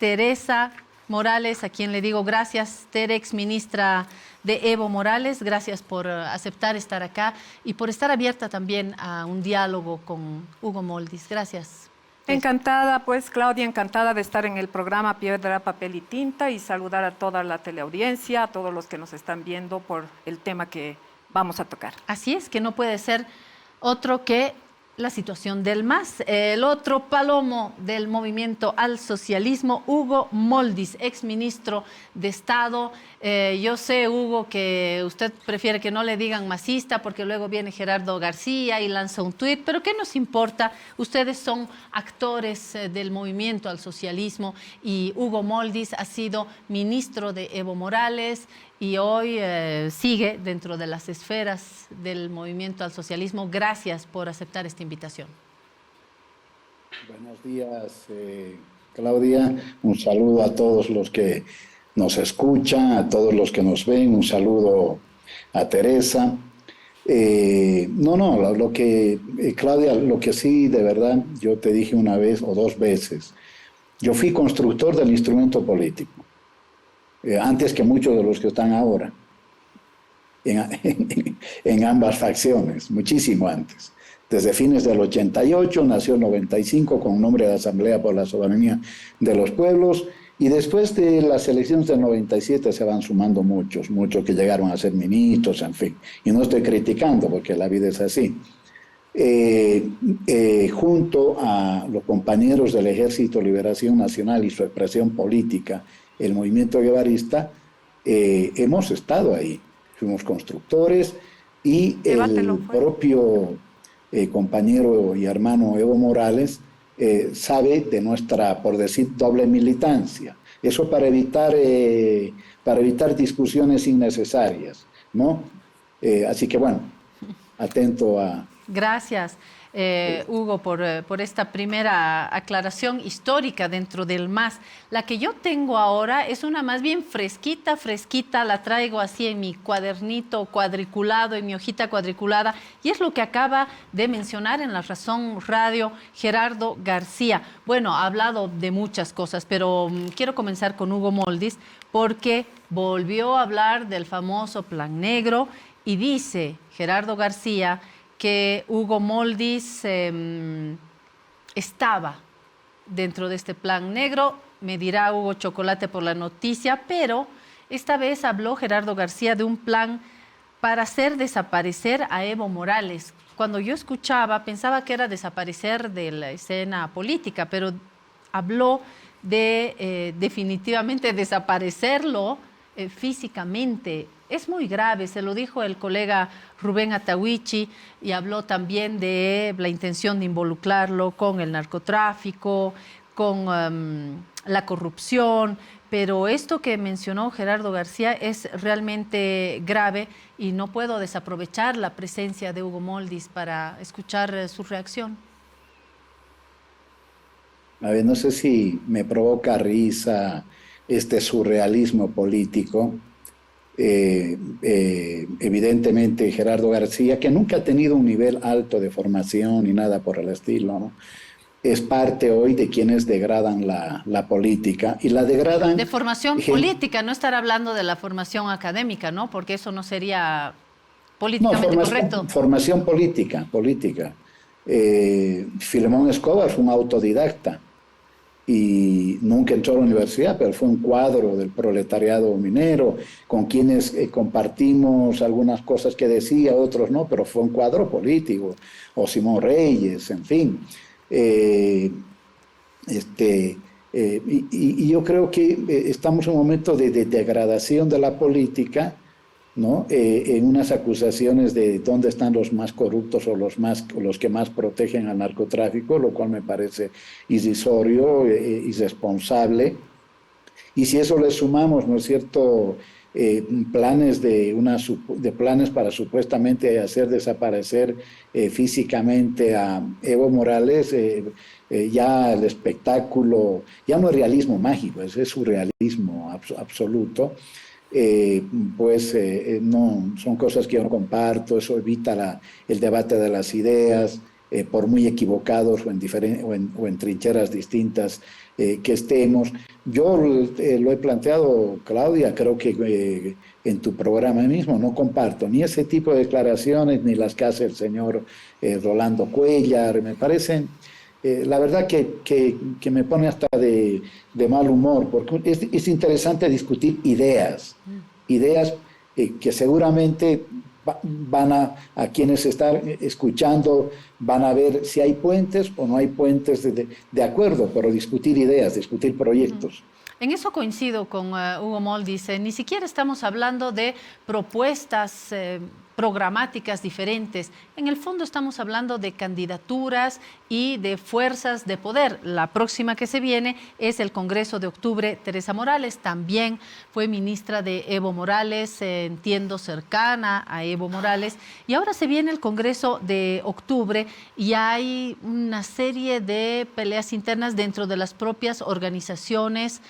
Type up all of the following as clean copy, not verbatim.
Teresa Morales, a quien le digo gracias, Tere, ex ministra de Evo Morales, gracias por aceptar estar acá y por estar abierta también a un diálogo con Hugo Moldis. Gracias. Encantada, pues, Claudia, encantada de estar en el programa Piedra, Papel y Tinta y saludar a toda la teleaudiencia, a todos los que nos están viendo por el tema que vamos a tocar. Así es, que no puede ser otro que la situación del MAS. El otro palomo del movimiento al socialismo, Hugo Moldis, exministro de Estado. Yo sé, Hugo, que usted prefiere que no le digan masista porque luego viene Gerardo García y lanza un tuit, pero ¿qué nos importa? Ustedes son actores del movimiento al socialismo y Hugo Moldis ha sido ministro de Evo Morales y hoy sigue dentro de las esferas del movimiento al socialismo. Gracias por aceptar esta invitación. Buenos días, Claudia. Un saludo a todos los que nos escuchan, a todos los que nos ven. Un saludo a Teresa. Claudia, lo que sí, de verdad, yo te dije una vez o dos veces, yo fui constructor del instrumento político. Antes que muchos de los que están ahora, en ambas facciones, muchísimo antes. Desde fines del 88, nació el 95 con nombre de Asamblea por la Soberanía de los Pueblos, y después de las elecciones del 97 se van sumando muchos que llegaron a ser ministros, en fin. Y no estoy criticando porque la vida es así. Junto a los compañeros del Ejército de Liberación Nacional y su expresión política, el movimiento guevarista, hemos estado ahí, fuimos constructores y el propio compañero y hermano Evo Morales sabe de nuestra, por decir, doble militancia. Eso para evitar discusiones innecesarias, ¿no? Así que bueno, atento a... Gracias, Hugo, por esta primera aclaración histórica dentro del MAS. La que yo tengo ahora es una más bien fresquita, la traigo así en mi cuadernito cuadriculado, en mi hojita cuadriculada, y es lo que acaba de mencionar en La Razón Radio Gerardo García. Bueno, ha hablado de muchas cosas, pero quiero comenzar con Hugo Moldis, porque volvió a hablar del famoso Plan Negro y dice Gerardo García que Hugo Moldis estaba dentro de este Plan Negro. Me dirá Hugo Chocolate por la noticia, pero esta vez habló Gerardo García de un plan para hacer desaparecer a Evo Morales. Cuando yo escuchaba, pensaba que era desaparecer de la escena política, pero habló de definitivamente desaparecerlo físicamente. Es muy grave, se lo dijo el colega Rubén Atahuichi, y habló también de la intención de involucrarlo con el narcotráfico, con la corrupción, pero esto que mencionó Gerardo García es realmente grave y no puedo desaprovechar la presencia de Hugo Moldis para escuchar su reacción. A ver, no sé si me provoca risa este surrealismo político. Evidentemente Gerardo García, que nunca ha tenido un nivel alto de formación ni nada por el estilo, ¿no? Es parte hoy de quienes degradan la política y la degradan... De formación política, no estar hablando de la formación académica, ¿no? Porque eso no sería políticamente correcto. Formación política. Filemón Escobar fue un autodidacta y nunca entró a la universidad, pero fue un cuadro del proletariado minero, con quienes compartimos algunas cosas que decía, otros no, pero fue un cuadro político, o Simón Reyes, en fin. Y yo creo que estamos en un momento de degradación de la política, ¿no? En unas acusaciones de dónde están los más corruptos o los que más protegen al narcotráfico, lo cual me parece irrisorio, irresponsable. Y si eso le sumamos, ¿no es cierto?, planes planes para supuestamente hacer desaparecer físicamente a Evo Morales, ya el espectáculo, ya no es realismo mágico, es surrealismo absoluto. No, son cosas que yo no comparto, eso evita el debate de las ideas, por muy equivocados o en trincheras distintas que estemos. Yo lo he planteado, Claudia, creo que en tu programa mismo no comparto ni ese tipo de declaraciones ni las que hace el señor Rolando Cuellar. Me parecen, la verdad que me pone hasta de mal humor, porque es interesante discutir ideas que seguramente van a quienes están escuchando, van a ver si hay puentes o no hay puentes de acuerdo, pero discutir ideas, discutir proyectos. En eso coincido con Hugo Moll, dice, ni siquiera estamos hablando de propuestas programáticas diferentes. En el fondo estamos hablando de candidaturas y de fuerzas de poder. La próxima que se viene es el Congreso de octubre. Teresa Morales también fue ministra de Evo Morales, entiendo cercana a Evo Morales. Y ahora se viene el Congreso de octubre y hay una serie de peleas internas dentro de las propias organizaciones,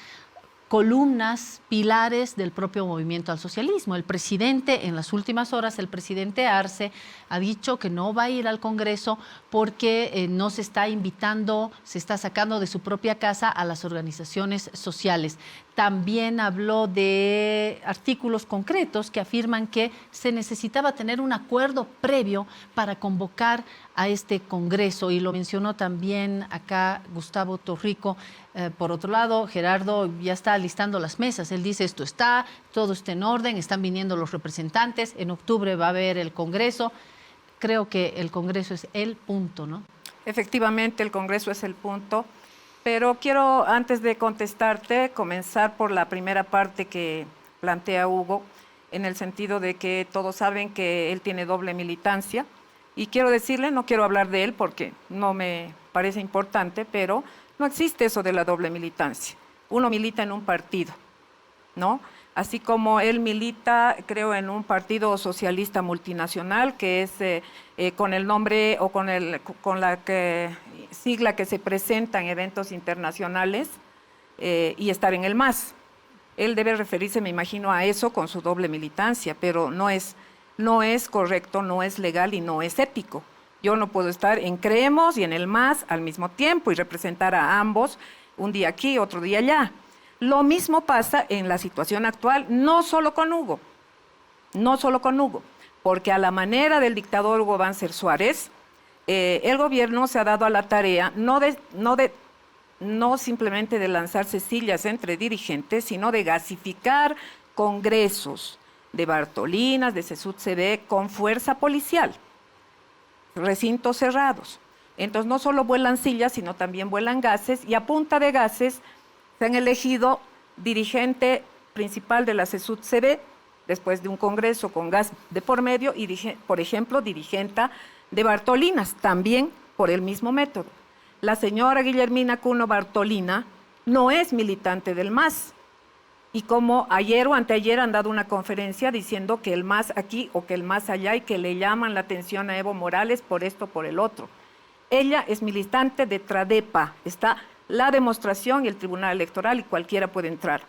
columnas, pilares del propio movimiento al socialismo. El presidente, en las últimas horas, el presidente Arce ha dicho que no va a ir al Congreso porque no se está invitando, se está sacando de su propia casa a las organizaciones sociales. También habló de artículos concretos que afirman que se necesitaba tener un acuerdo previo para convocar a este Congreso, y lo mencionó también acá Gustavo Torrico. Por otro lado, Gerardo ya está listando las mesas. Él dice todo está en orden, están viniendo los representantes, en octubre va a haber el Congreso. Creo que el Congreso es el punto, ¿no? Efectivamente, el Congreso es el punto, pero quiero, antes de contestarte, comenzar por la primera parte que plantea Hugo, en el sentido de que todos saben que él tiene doble militancia, y quiero decirle, no quiero hablar de él porque no me parece importante, pero no existe eso de la doble militancia. Uno milita en un partido, ¿no? Así como él milita, creo, en un partido socialista multinacional, que es con el nombre o con la sigla que se presenta en eventos internacionales, y estar en el MAS. Él debe referirse, me imagino, a eso con su doble militancia, pero no es correcto, no es legal y no es ético. Yo no puedo estar en Creemos y en el MAS al mismo tiempo y representar a ambos, un día aquí, otro día allá. Lo mismo pasa en la situación actual, no solo con Hugo, porque a la manera del dictador Hugo Banzer Suárez, el gobierno se ha dado a la tarea no simplemente de lanzarse sillas entre dirigentes, sino de gasificar congresos de Bartolinas, de CESUD-CD, con fuerza policial, recintos cerrados. Entonces no solo vuelan sillas, sino también vuelan gases, y a punta de gases se han elegido dirigente principal de la CESUD-CD, después de un congreso con gas de por medio, y por ejemplo, dirigenta de Bartolinas, también por el mismo método. La señora Guillermina Cuno Bartolina no es militante del MAS, y como ayer o anteayer han dado una conferencia diciendo que el MAS aquí o que el MAS allá, y que le llaman la atención a Evo Morales por esto, por el otro. Ella es militante de Tradepa, está la demostración y el Tribunal Electoral, y cualquiera puede entrar,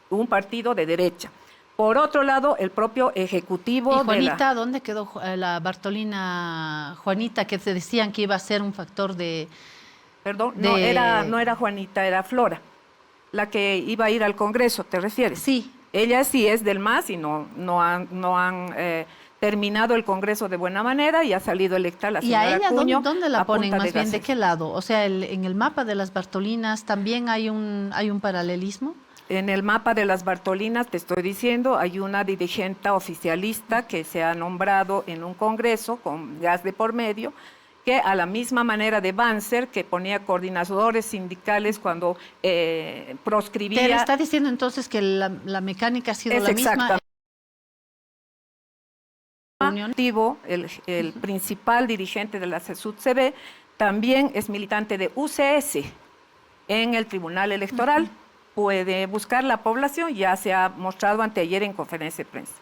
un partido de derecha. Por otro lado, el propio ejecutivo. ¿Y Juanita, dónde quedó la Bartolina Juanita, que se decían que iba a ser un factor de... Perdón, no era Juanita, era Flora, la que iba a ir al Congreso, ¿te refieres? Sí. Ella sí es del MAS y no han terminado el Congreso de buena manera, y ha salido electa la señora Cuño. ¿Y a ella dónde la ponen más bien? ¿De qué lado? O sea, en el mapa de las Bartolinas también hay un paralelismo. En el mapa de las Bartolinas, te estoy diciendo, hay una dirigente oficialista que se ha nombrado en un congreso con gas de por medio, que a la misma manera de Banzer, que ponía coordinadores sindicales cuando proscribía... ¿Te está diciendo entonces que la mecánica ha sido la misma? El principal dirigente de la CESUD-CB también es militante de UCS en el Tribunal Electoral. Puede buscar la población, ya se ha mostrado anteayer en conferencia de prensa.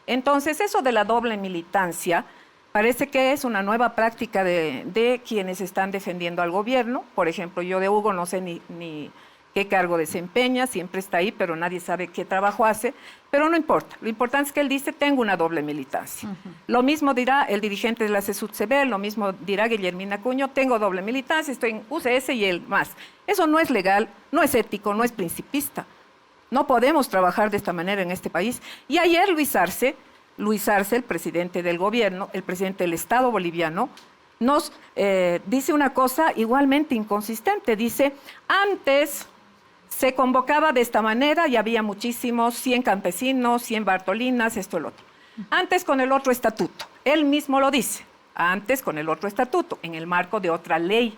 Entonces, eso de la doble militancia parece que es una nueva práctica de quienes están defendiendo al gobierno. Por ejemplo, yo de Hugo no sé ni qué cargo desempeña, siempre está ahí, pero nadie sabe qué trabajo hace, pero no importa. Lo importante es que él dice, tengo una doble militancia. Lo mismo dirá el dirigente de la CSUTCB, lo mismo dirá Guillermina Acuña, tengo doble militancia, estoy en UCS y él más. Eso no es legal, no es ético, no es principista. No podemos trabajar de esta manera en este país. Y ayer Luis Arce, el presidente del gobierno, el presidente del Estado boliviano, nos dice una cosa igualmente inconsistente. Dice, antes se convocaba de esta manera y había muchísimos, 100 campesinos, 100 Bartolinas, esto, el otro. Antes con el otro estatuto. Él mismo lo dice. Antes con el otro estatuto, en el marco de otra ley.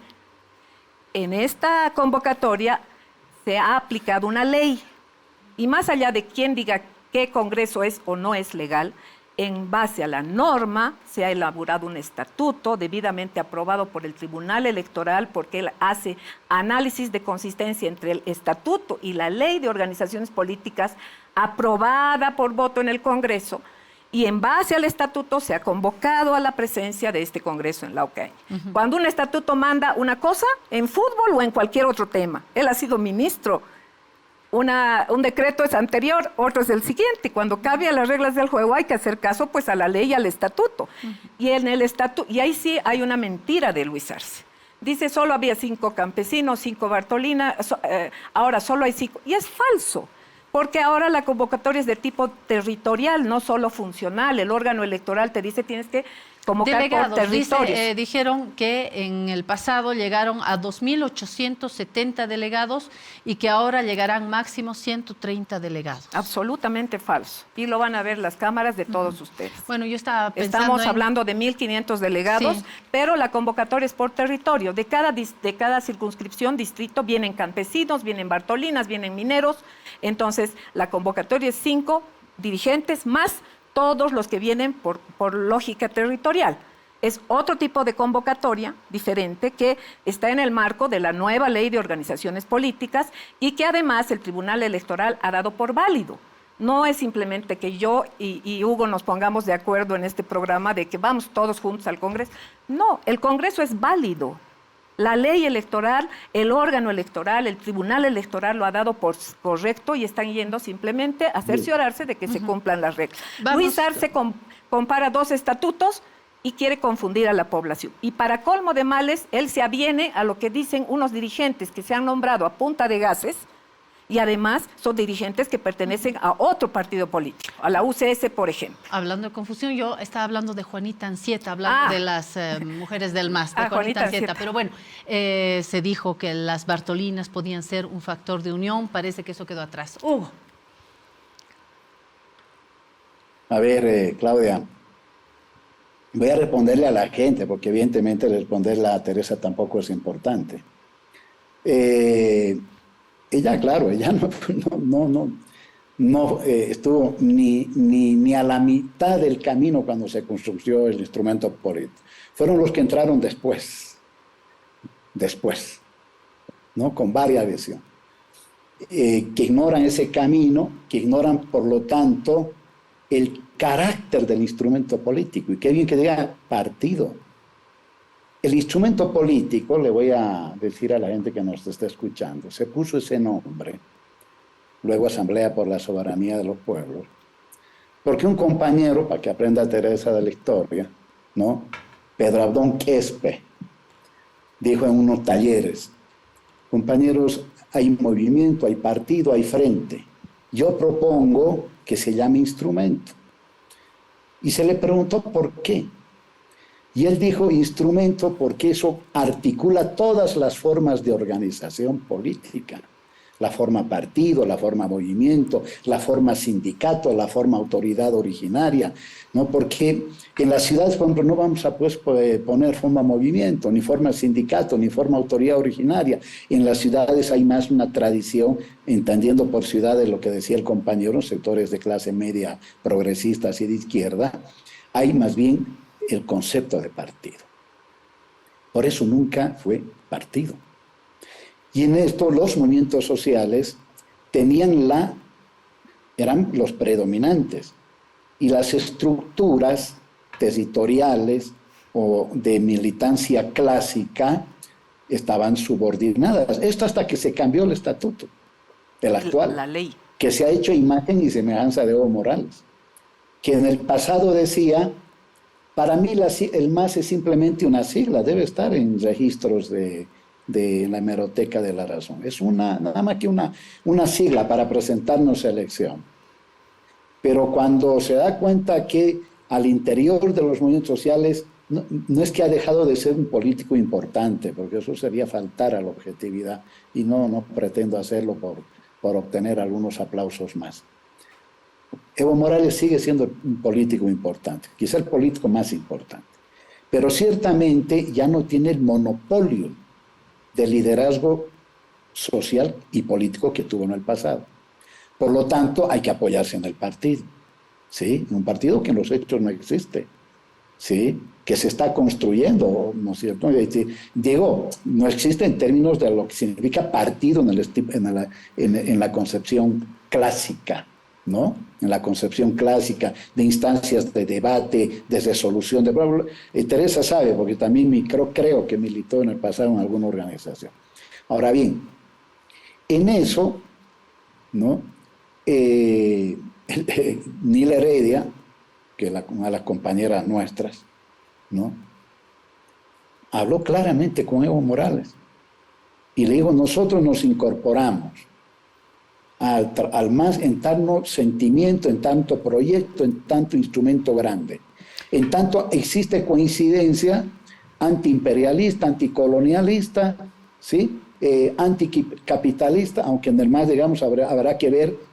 En esta convocatoria se ha aplicado una ley. Y más allá de quién diga qué Congreso es o no es legal, en base a la norma se ha elaborado un estatuto debidamente aprobado por el Tribunal Electoral, porque él hace análisis de consistencia entre el estatuto y la ley de organizaciones políticas aprobada por voto en el Congreso, y en base al estatuto se ha convocado a la presencia de este Congreso en Laucaña. Cuando un estatuto manda una cosa, en fútbol o en cualquier otro tema, él ha sido ministro. Un decreto es anterior, otro es el siguiente. Cuando cambia las reglas del juego hay que hacer caso pues a la ley y al estatuto. Y en el estatuto, y ahí sí hay una mentira de Luis Arce. Dice, solo había 5 campesinos, 5 Bartolinas, ahora solo hay 5. Y es falso, porque ahora la convocatoria es de tipo territorial, no solo funcional. El órgano electoral te dice, tienes que convocar delegados, por territorios. Dijeron que en el pasado llegaron a 2.870 delegados y que ahora llegarán máximo 130 delegados. Absolutamente falso. Y lo van a ver las cámaras de todos ustedes. Bueno, yo estaba pensando Estamos hablando de 1.500 delegados, sí, pero la convocatoria es por territorio. De cada circunscripción, distrito, vienen campesinos, vienen Bartolinas, vienen mineros. Entonces, la convocatoria es 5 dirigentes más todos los que vienen por lógica territorial. Es otro tipo de convocatoria diferente que está en el marco de la nueva ley de organizaciones políticas y que además el Tribunal Electoral ha dado por válido. No es simplemente que yo y Hugo nos pongamos de acuerdo en este programa de que vamos todos juntos al Congreso. No, el Congreso es válido. La ley electoral, el órgano electoral, el Tribunal Electoral lo ha dado por correcto y están yendo simplemente a cerciorarse de que se cumplan las reglas. Luis Arce compara 2 estatutos y quiere confundir a la población. Y para colmo de males, él se aviene a lo que dicen unos dirigentes que se han nombrado a punta de gases y además son dirigentes que pertenecen a otro partido político, a la UCS, por ejemplo. Hablando de confusión, yo estaba hablando de Juanita Anzieta, hablando de las mujeres del MAS, de Juanita Anzieta. Pero bueno, se dijo que las Bartolinas podían ser un factor de unión, parece que eso quedó atrás. Hugo. A ver, Claudia, voy a responderle a la gente, porque evidentemente responderle a Teresa tampoco es importante. Ella, claro, ella no estuvo ni a la mitad del camino cuando se construyó el instrumento político. Fueron los que entraron después, ¿no? Con varias visiones, que ignoran ese camino, que ignoran, por lo tanto, el carácter del instrumento político. Y qué bien que diga partido. El instrumento político, le voy a decir a la gente que nos está escuchando, se puso ese nombre, luego Asamblea por la Soberanía de los Pueblos, porque un compañero, para que aprenda Teresa de la historia, ¿no? Pedro Abdón Quispe, dijo en unos talleres, compañeros, hay movimiento, hay partido, hay frente. Yo propongo que se llame instrumento. Y se le preguntó por qué. Y él dijo instrumento porque eso articula todas las formas de organización política. La forma partido, la forma movimiento, la forma sindicato, la forma autoridad originaria, ¿no? Porque en las ciudades, por ejemplo, no vamos a poner forma movimiento, ni forma sindicato, ni forma autoridad originaria. En las ciudades hay más una tradición, entendiendo por ciudades lo que decía el compañero, sectores de clase media progresistas y de izquierda, hay más bien el concepto de partido. Por eso nunca fue partido. Y en esto los movimientos sociales eran los predominantes, y las estructuras territoriales o de militancia clásica estaban subordinadas. Esto hasta que se cambió el estatuto, el actual, La ley. que se ha hecho imagen y semejanza de Evo Morales, que en el pasado decía, para mí el MAS es simplemente una sigla, debe estar en registros de la hemeroteca de la razón. Es nada más que una sigla para presentarnos a elección. Pero cuando se da cuenta que al interior de los movimientos sociales no es que ha dejado de ser un político importante, porque eso sería faltar a la objetividad, y no pretendo hacerlo por obtener algunos aplausos más. Evo Morales sigue siendo un político importante, quizá el político más importante, pero ciertamente ya no tiene el monopolio de liderazgo social y político que tuvo en el pasado. Por lo tanto, hay que apoyarse en el partido, ¿sí? Un partido que en los hechos no existe, ¿sí? Que se está construyendo, ¿no es cierto? Digo, no existe en términos de lo que significa partido en la concepción clásica, ¿no? En la concepción clásica de instancias de debate, de resolución. Teresa sabe, porque también creo que militó en el pasado en alguna organización. Ahora bien, en eso, ¿no? Nila Heredia, que es una de las compañeras nuestras, ¿no? Habló claramente con Evo Morales y le dijo, nosotros nos incorporamos al MAS en tanto sentimiento, en tanto proyecto, en tanto instrumento grande. En tanto existe coincidencia antiimperialista, anticolonialista, ¿sí? Anticapitalista, aunque en el MAS, digamos, habrá que ver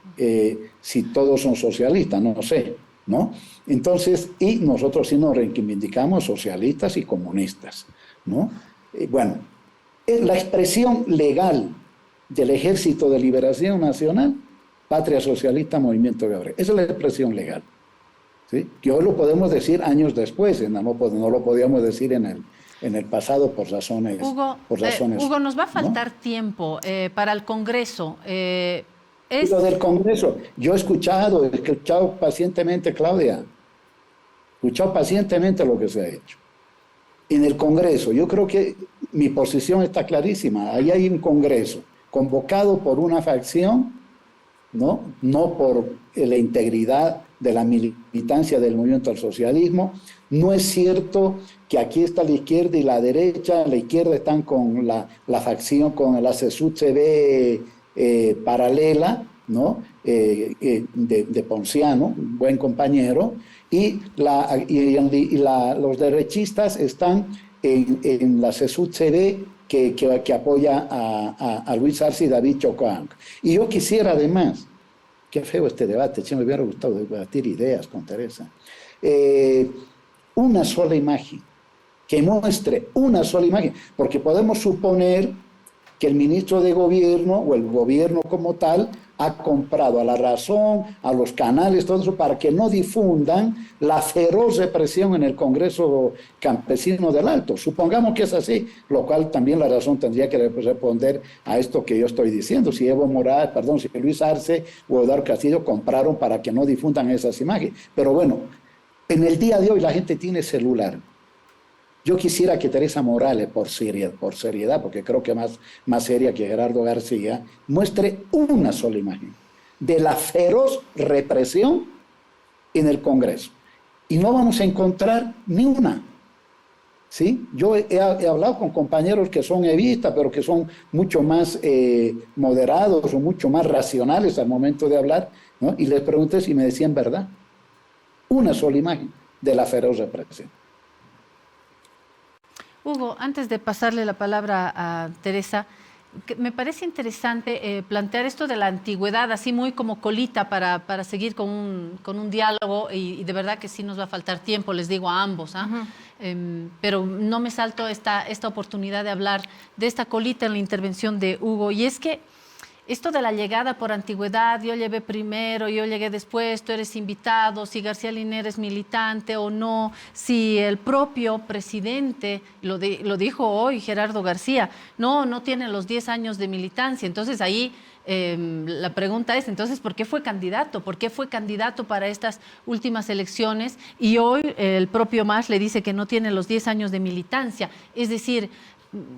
si todos son socialistas, no sé, ¿no? Entonces, y nosotros sí nos reivindicamos socialistas y comunistas, ¿no? Bueno, la expresión legal del Ejército de Liberación Nacional, Patria Socialista, Movimiento de Obrero. Esa es la expresión legal, ¿sí? Que hoy lo podemos decir años después, no lo podíamos decir en el pasado por razones... Hugo, nos va a faltar, ¿no?, tiempo para el Congreso. Lo del Congreso, yo he escuchado pacientemente, Claudia, he escuchado pacientemente lo que se ha hecho. En el Congreso, yo creo que mi posición está clarísima. Ahí hay un Congreso convocado por una facción, no por la integridad de la militancia del movimiento al socialismo. No es cierto que aquí está la izquierda y la derecha. La izquierda están con la facción, con la CSUCB paralela, ¿no? De Ponciano, un buen compañero, y los derechistas están en la CSUCB que apoya a Luis Arce y David Chocón. Y yo quisiera además, qué feo este debate, me hubiera gustado debatir ideas con Teresa, una sola imagen, que muestre una sola imagen, porque podemos suponer que el ministro de gobierno o el gobierno como tal ha comprado a La Razón, a los canales, todo eso, para que no difundan la feroz represión en el Congreso Campesino del Alto. Supongamos que es así, lo cual también La Razón tendría que responder a esto que yo estoy diciendo. Si si Luis Arce o Eduardo Castillo compraron para que no difundan esas imágenes. Pero bueno, en el día de hoy la gente tiene celular. Yo quisiera que Teresa Morales, por seriedad, porque creo que más seria que Gerardo García, muestre una sola imagen de la feroz represión en el Congreso. Y no vamos a encontrar ni una. ¿Sí? Yo he hablado con compañeros que son evistas, pero que son mucho más moderados o mucho más racionales al momento de hablar, ¿no? Y les pregunté si me decían verdad. Una sola imagen de la feroz represión. Hugo, antes de pasarle la palabra a Teresa, me parece interesante plantear esto de la antigüedad, así muy como colita para seguir con un diálogo, y de verdad que sí nos va a faltar tiempo, les digo a ambos, pero no me salto esta oportunidad de hablar de esta colita en la intervención de Hugo, y es que esto de la llegada por antigüedad, yo llegué primero, yo llegué después, tú eres invitado, si García Linera es militante o no, si el propio presidente, lo dijo hoy Gerardo García, no tiene los 10 años de militancia. Entonces ahí la pregunta es, entonces, ¿por qué fue candidato? ¿Por qué fue candidato para estas últimas elecciones? Y hoy el propio MAS le dice que no tiene los 10 años de militancia. Es decir,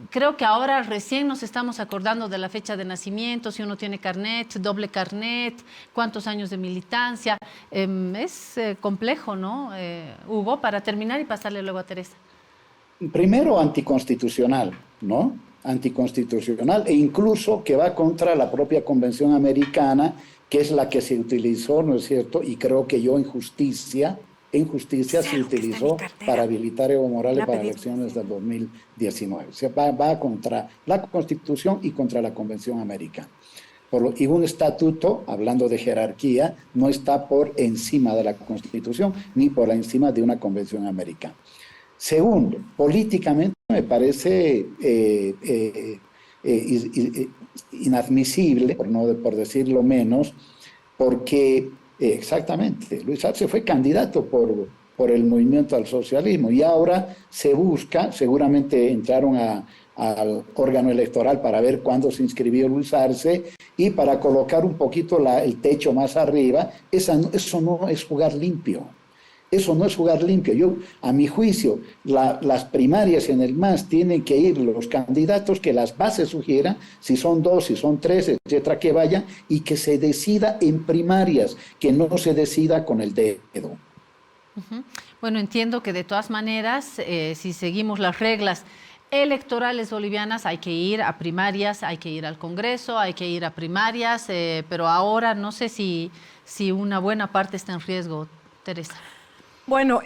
creo que ahora recién nos estamos acordando de la fecha de nacimiento, si uno tiene carnet, doble carnet, cuántos años de militancia. Es complejo, ¿no, Hugo? Para terminar y pasarle luego a Teresa. Primero, anticonstitucional, ¿no? Anticonstitucional e incluso que va contra la propia Convención Americana, que es la que se utilizó, ¿no es cierto? Y creo que yo en justicia se utilizó para habilitar a Evo Morales para elecciones del 2019. O sea, va contra la Constitución y contra la Convención Americana. Y un estatuto, hablando de jerarquía, no está por encima de la Constitución ni por encima de una Convención Americana. Segundo, políticamente me parece inadmisible, por decirlo menos, porque exactamente, Luis Arce fue candidato por el movimiento al socialismo y ahora se busca, seguramente entraron al órgano electoral para ver cuándo se inscribió Luis Arce y para colocar un poquito el techo más arriba. Eso no es jugar limpio. Eso no es jugar limpio. Yo, a mi juicio, las primarias en el MAS tienen que ir los candidatos que las bases sugieran, si son 2, si son 3, etcétera, que vayan y que se decida en primarias, que no se decida con el dedo. Uh-huh. Bueno, entiendo que de todas maneras, si seguimos las reglas electorales bolivianas, hay que ir a primarias, hay que ir al Congreso, hay que ir a primarias, pero ahora no sé si una buena parte está en riesgo, Teresa. Bueno,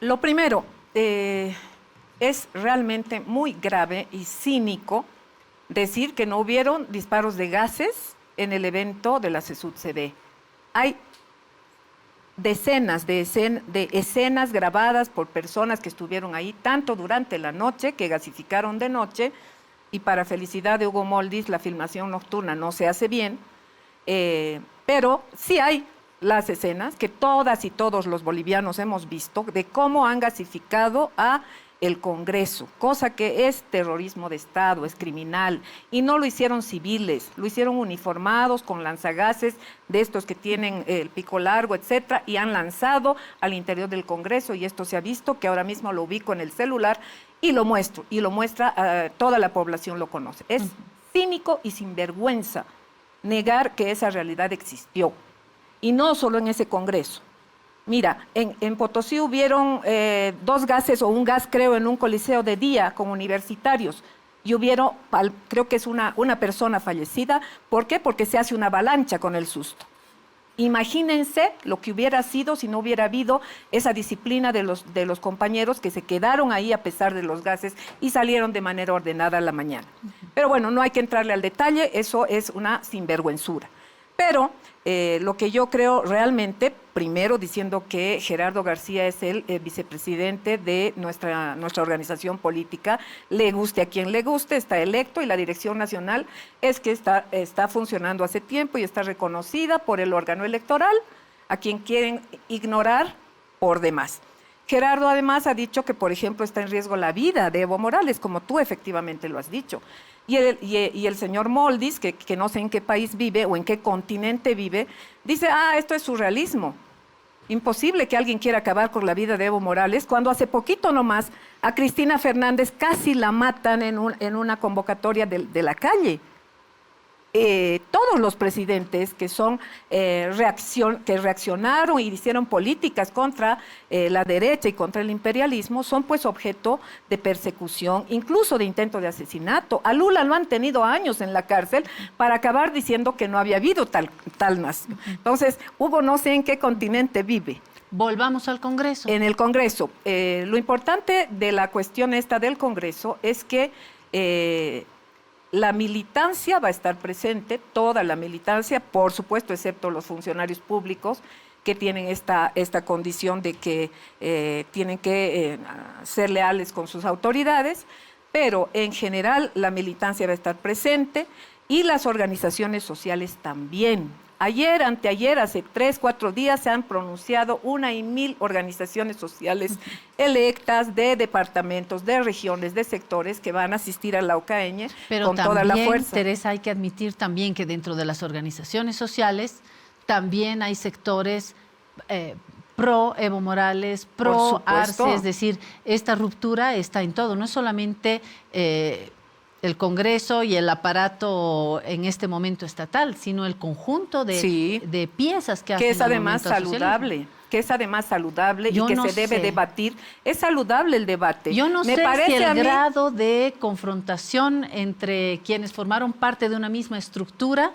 lo primero, es realmente muy grave y cínico decir que no hubieron disparos de gases en el evento de la CESUD-CD. Hay decenas de escenas grabadas por personas que estuvieron ahí, tanto durante la noche, que gasificaron de noche, y para felicidad de Hugo Moldis, la filmación nocturna no se hace bien, pero sí hay las escenas que todas y todos los bolivianos hemos visto de cómo han gasificado a el Congreso, cosa que es terrorismo de Estado, es criminal, y no lo hicieron civiles, lo hicieron uniformados con lanzagases de estos que tienen el pico largo, etcétera, y han lanzado al interior del Congreso, y esto se ha visto, que ahora mismo lo ubico en el celular y lo muestro, y lo muestra, toda la población lo conoce. Es cínico y sinvergüenza negar que esa realidad existió. Y no solo en ese Congreso. Mira, en Potosí hubieron 2 gases o un gas, creo, en un coliseo de día con universitarios. Y hubieron, creo que es una persona fallecida. ¿Por qué? Porque se hace una avalancha con el susto. Imagínense lo que hubiera sido si no hubiera habido esa disciplina de los compañeros que se quedaron ahí a pesar de los gases y salieron de manera ordenada a la mañana. Pero bueno, no hay que entrarle al detalle, eso es una sinvergüenzura. Pero lo que yo creo realmente, primero diciendo que Gerardo García es el vicepresidente de nuestra organización política, le guste a quien le guste, está electo, y la dirección nacional es que está funcionando hace tiempo y está reconocida por el órgano electoral, a quien quieren ignorar por demás. Gerardo además ha dicho que, por ejemplo, está en riesgo la vida de Evo Morales, como tú efectivamente lo has dicho. Y el señor Moldis, que no sé en qué país vive o en qué continente vive, dice, esto es surrealismo. Imposible que alguien quiera acabar con la vida de Evo Morales, cuando hace poquito nomás a Cristina Fernández casi la matan en una convocatoria de la calle. Todos los presidentes que que reaccionaron y hicieron políticas contra la derecha y contra el imperialismo son pues objeto de persecución, incluso de intento de asesinato. A Lula lo han tenido años en la cárcel para acabar diciendo que no había habido tal nación. Entonces, Hugo no sé en qué continente vive. Volvamos al Congreso. En el Congreso. Lo importante de la cuestión esta del Congreso es que la militancia va a estar presente, toda la militancia, por supuesto, excepto los funcionarios públicos que tienen esta condición de que tienen que ser leales con sus autoridades, pero en general la militancia va a estar presente y las organizaciones sociales también. Ayer, anteayer, hace 3, 4 días se han pronunciado 1,000 organizaciones sociales electas de departamentos, de regiones, de sectores que van a asistir a la OCAEñe con toda la fuerza. Pero Teresa, hay que admitir también que dentro de las organizaciones sociales también hay sectores pro Evo Morales, Por pro supuesto. Arce, es decir, esta ruptura está en todo, no es solamente el Congreso y el aparato en este momento estatal, sino el conjunto Sí. de piezas que hacen Que es al además movimiento al socialismo. saludable, que es además saludable Yo y que no se debe sé. debatir. Es saludable el debate. Yo no Me sé si parece a el mí- grado de confrontación entre quienes formaron parte de una misma estructura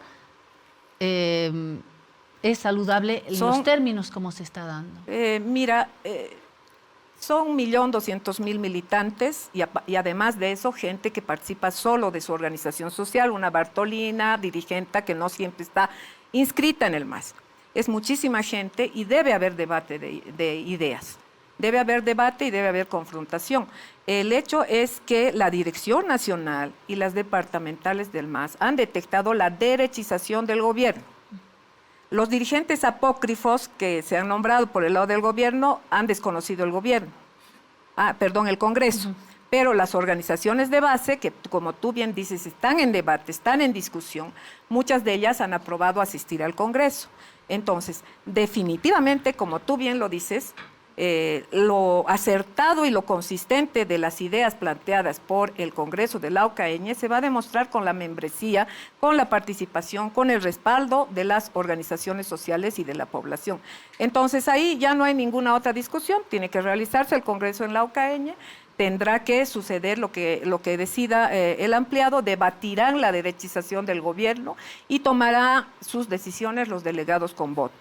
es saludable en los términos como se está dando. Mira, son 1.200.000 militantes y además de eso gente que participa solo de su organización social, una Bartolina, dirigente que no siempre está inscrita en el MAS. Es muchísima gente y debe haber debate de ideas. Debe haber debate y debe haber confrontación. El hecho es que la Dirección Nacional y las departamentales del MAS han detectado la derechización del gobierno. Los dirigentes apócrifos que se han nombrado por el lado del gobierno han desconocido el gobierno, el Congreso. Pero las organizaciones de base, que como tú bien dices, están en debate, están en discusión, muchas de ellas han aprobado asistir al Congreso. Entonces, definitivamente, como tú bien lo dices, lo acertado y lo consistente de las ideas planteadas por el Congreso de la OCAEñe se va a demostrar con la membresía, con la participación, con el respaldo de las organizaciones sociales y de la población. Entonces ahí ya no hay ninguna otra discusión, tiene que realizarse el Congreso en la OCAEñe, tendrá que suceder lo que decida el ampliado, debatirán la derechización del gobierno y tomará sus decisiones los delegados con voto.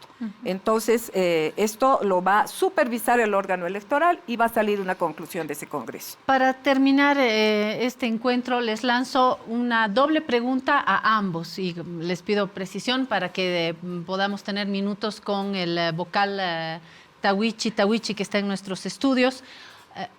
Entonces, esto lo va a supervisar el órgano electoral y va a salir una conclusión de ese Congreso. Para terminar este encuentro, les lanzo una doble pregunta a ambos y les pido precisión para que podamos tener minutos con el vocal Tawichi, que está en nuestros estudios.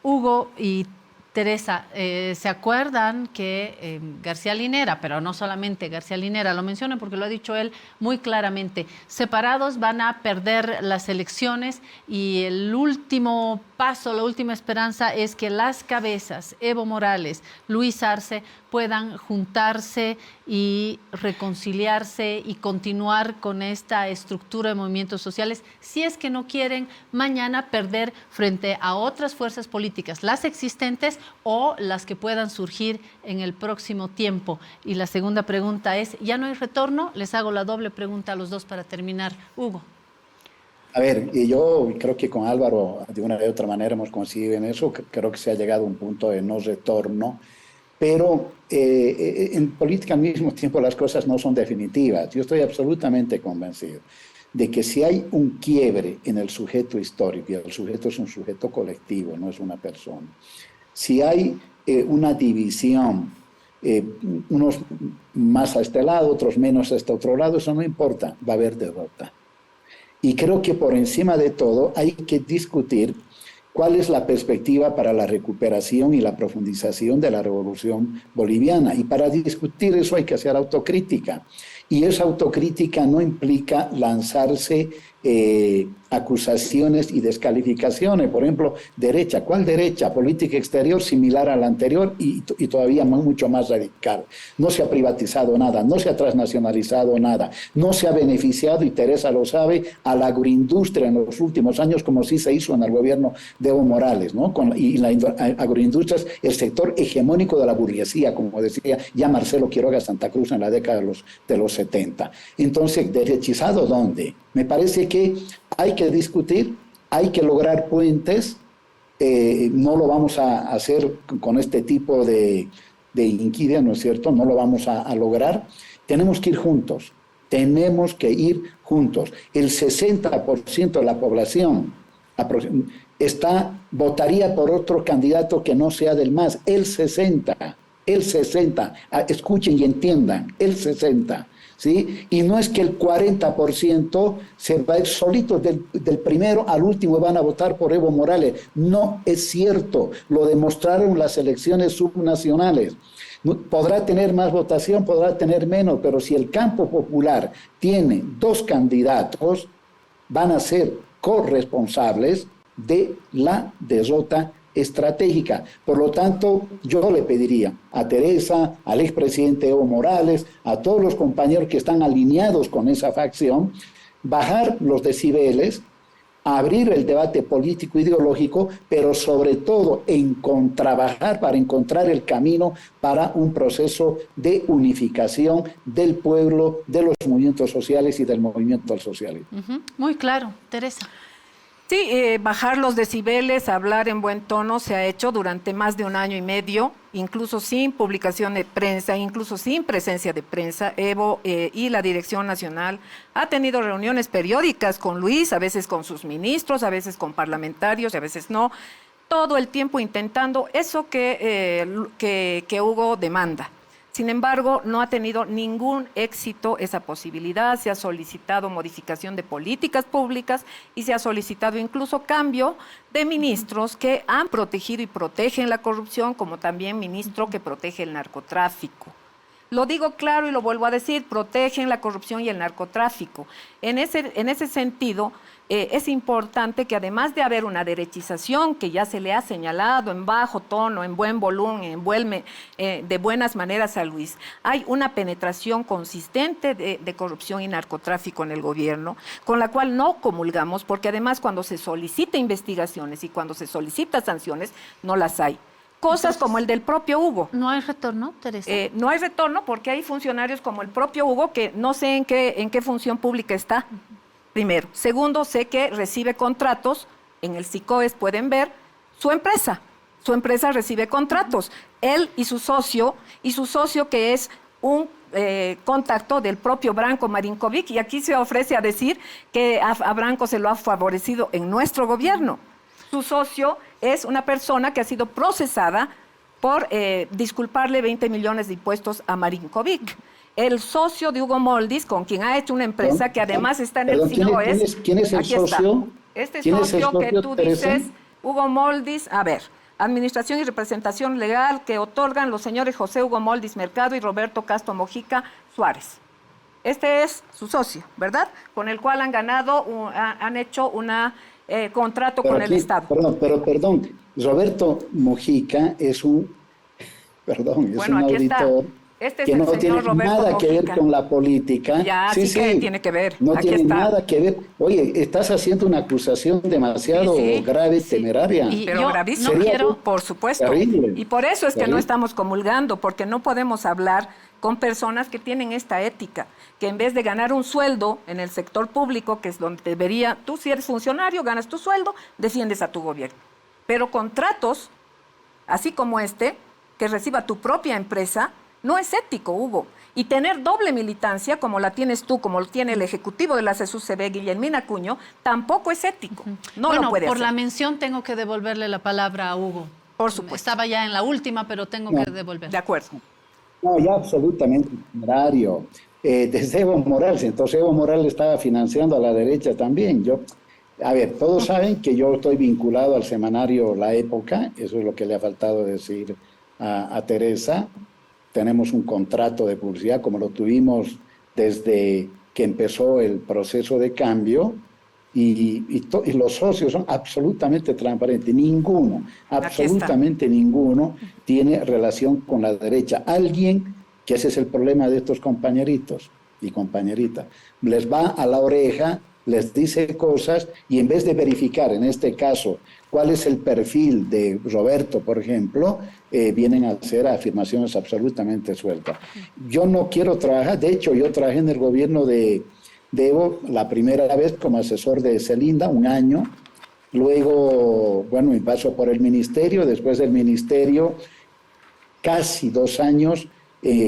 Hugo y Teresa, ¿se acuerdan que García Linera, pero no solamente García Linera, lo menciono porque lo ha dicho él muy claramente, separados van a perder las elecciones y el último paso, la última esperanza es que las cabezas, Evo Morales, Luis Arce, puedan juntarse y reconciliarse y continuar con esta estructura de movimientos sociales, si es que no quieren mañana perder frente a otras fuerzas políticas, las existentes o las que puedan surgir en el próximo tiempo. Y la segunda pregunta es, ¿ya no hay retorno? Les hago la doble pregunta a los dos para terminar. Hugo. A ver, y yo creo que con Álvaro, de una u otra manera, hemos coincidido en eso. Creo que se ha llegado a un punto de no retorno, pero en política al mismo tiempo las cosas no son definitivas. Yo estoy absolutamente convencido de que si hay un quiebre en el sujeto histórico, y el sujeto es un sujeto colectivo, no es una persona, si hay una división, unos más a este lado, otros menos a este otro lado, eso no importa, va a haber derrota. Y creo que por encima de todo hay que discutir cuál es la perspectiva para la recuperación y la profundización de la revolución boliviana. Y para discutir eso hay que hacer autocrítica. Y esa autocrítica no implica lanzarse acusaciones y descalificaciones. Por ejemplo, derecha. ¿Cuál derecha? Política exterior similar a la anterior y todavía mucho más radical. No se ha privatizado nada, no se ha transnacionalizado nada, no se ha beneficiado, y Teresa lo sabe, a la agroindustria en los últimos años, como sí se hizo en el gobierno de Evo Morales, ¿no? Y la agroindustria es el sector hegemónico de la burguesía, como decía ya Marcelo Quiroga Santa Cruz en la década de los 70. Entonces, ¿derechizado dónde? Me parece que hay que discutir, hay que lograr puentes, no lo vamos a hacer con este tipo de inquidia, ¿no es cierto? No lo vamos a lograr. Tenemos que ir juntos, tenemos que ir juntos. El 60% de la población votaría por otro candidato que no sea del MAS, el 60%, escuchen y entiendan, el 60%. ¿Sí? Y no es que el 40% se va a ir solito del primero al último y van a votar por Evo Morales. No es cierto, lo demostraron las elecciones subnacionales. Podrá tener más votación, podrá tener menos, pero si el campo popular tiene dos candidatos, van a ser corresponsables de la derrota estratégica. Por lo tanto, yo le pediría a Teresa, al expresidente Evo Morales, a todos los compañeros que están alineados con esa facción, bajar los decibeles, abrir el debate político ideológico, pero sobre todo trabajar para encontrar el camino para un proceso de unificación del pueblo, de los movimientos sociales y del movimiento al socialismo. Muy claro, Teresa. Sí, bajar los decibeles, hablar en buen tono se ha hecho durante más de 1 año y medio, incluso sin publicación de prensa, incluso sin presencia de prensa. Evo y la Dirección Nacional ha tenido reuniones periódicas con Luis, a veces con sus ministros, a veces con parlamentarios y a veces no, todo el tiempo intentando eso que Hugo demanda. Sin embargo, no ha tenido ningún éxito esa posibilidad. Se ha solicitado modificación de políticas públicas y se ha solicitado incluso cambio de ministros que han protegido y protegen la corrupción, como también ministro que protege el narcotráfico. Lo digo claro y lo vuelvo a decir, protegen la corrupción y el narcotráfico. En ese sentido, es importante que además de haber una derechización que ya se le ha señalado en bajo tono, en buen volumen, de buenas maneras a Luis, hay una penetración consistente de corrupción y narcotráfico en el gobierno, con la cual no comulgamos, porque además cuando se solicita investigaciones y cuando se solicita sanciones, no las hay. Cosas como el del propio Hugo. ¿No hay retorno, Teresa? No hay retorno porque hay funcionarios como el propio Hugo que no sé en qué función pública está, primero. Segundo, sé que recibe contratos, en el SICOES pueden ver, su empresa recibe contratos. Él y su socio que es un contacto del propio Branko Marinkovic, y aquí se ofrece a decir que a Branko se lo ha favorecido en nuestro gobierno. Su socio es una persona que ha sido procesada por disculparle 20 millones de impuestos a Marinkovic. El socio de Hugo Moldis, con quien ha hecho una empresa que además está en el SICOES. ¿Quién es el socio? Este socio que tú dices, Hugo Moldis, a ver, administración y representación legal que otorgan los señores José Hugo Moldis Mercado y Roberto Castro Mojica Suárez. Este es su socio, ¿verdad? Con el cual han hecho una contrato con el Estado. Perdón, Roberto Mojica es un auditor que no tiene nada que ver con la política. Ya, sí que tiene que ver. No tiene nada que ver. Oye, estás haciendo una acusación demasiado grave, temeraria. Pero gravísima. Por supuesto. Terrible. Y por eso es que no estamos comulgando, porque no podemos hablar con personas que tienen esta ética, que en vez de ganar un sueldo en el sector público, que es donde debería, tú si eres funcionario, ganas tu sueldo, defiendes a tu gobierno. Pero contratos, así como que reciba tu propia empresa, no es ético, Hugo. Y tener doble militancia, como la tienes tú, como lo tiene el ejecutivo de la CSUCB, Guillermina Acuño, tampoco es ético. No lo puede hacer. Por la mención tengo que devolverle la palabra a Hugo. Por supuesto. Estaba ya en la última, pero tengo que devolver. De acuerdo. No, ya absolutamente temerario. Desde Evo Morales, entonces Evo Morales estaba financiando a la derecha también. Todos saben que yo estoy vinculado al semanario La Época, eso es lo que le ha faltado decir a Teresa. Tenemos un contrato de publicidad como lo tuvimos desde que empezó el proceso de cambio y los socios son absolutamente transparentes. Absolutamente ninguno tiene relación con la derecha. Alguien, que ese es el problema de estos compañeritos y compañeritas, les va a la oreja, les dice cosas y en vez de verificar, en este caso, cuál es el perfil de Roberto, por ejemplo, vienen a hacer afirmaciones absolutamente sueltas. Yo no quiero trabajar, de hecho yo trabajé en el gobierno de Evo la primera vez como asesor de Celinda, 1 año, luego, mi paso por el ministerio, después del ministerio, casi 2 años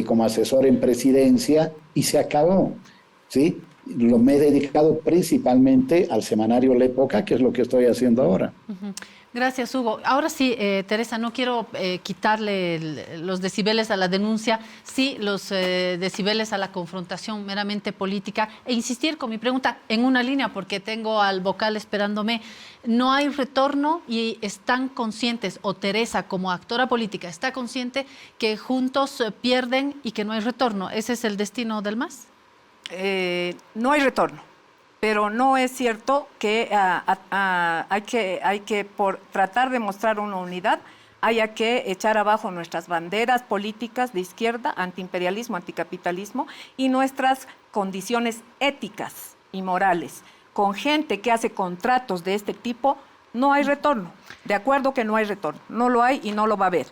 como asesor en presidencia y se acabó, ¿sí? Me he dedicado principalmente al semanario La Época, que es lo que estoy haciendo ahora. Gracias, Hugo. Ahora sí, Teresa, no quiero quitarle los decibeles a la denuncia, sí los decibeles a la confrontación meramente política e insistir con mi pregunta en una línea, porque tengo al vocal esperándome. No hay retorno y están conscientes, o Teresa como actora política está consciente que juntos pierden y que no hay retorno. ¿Ese es el destino del MAS? No hay retorno, pero no es cierto que hay que por tratar de mostrar una unidad, haya que echar abajo nuestras banderas políticas de izquierda, antiimperialismo, anticapitalismo y nuestras condiciones éticas y morales. con gente que hace contratos de este tipo, no hay retorno. De acuerdo que no hay retorno. No lo hay y no lo va a haber.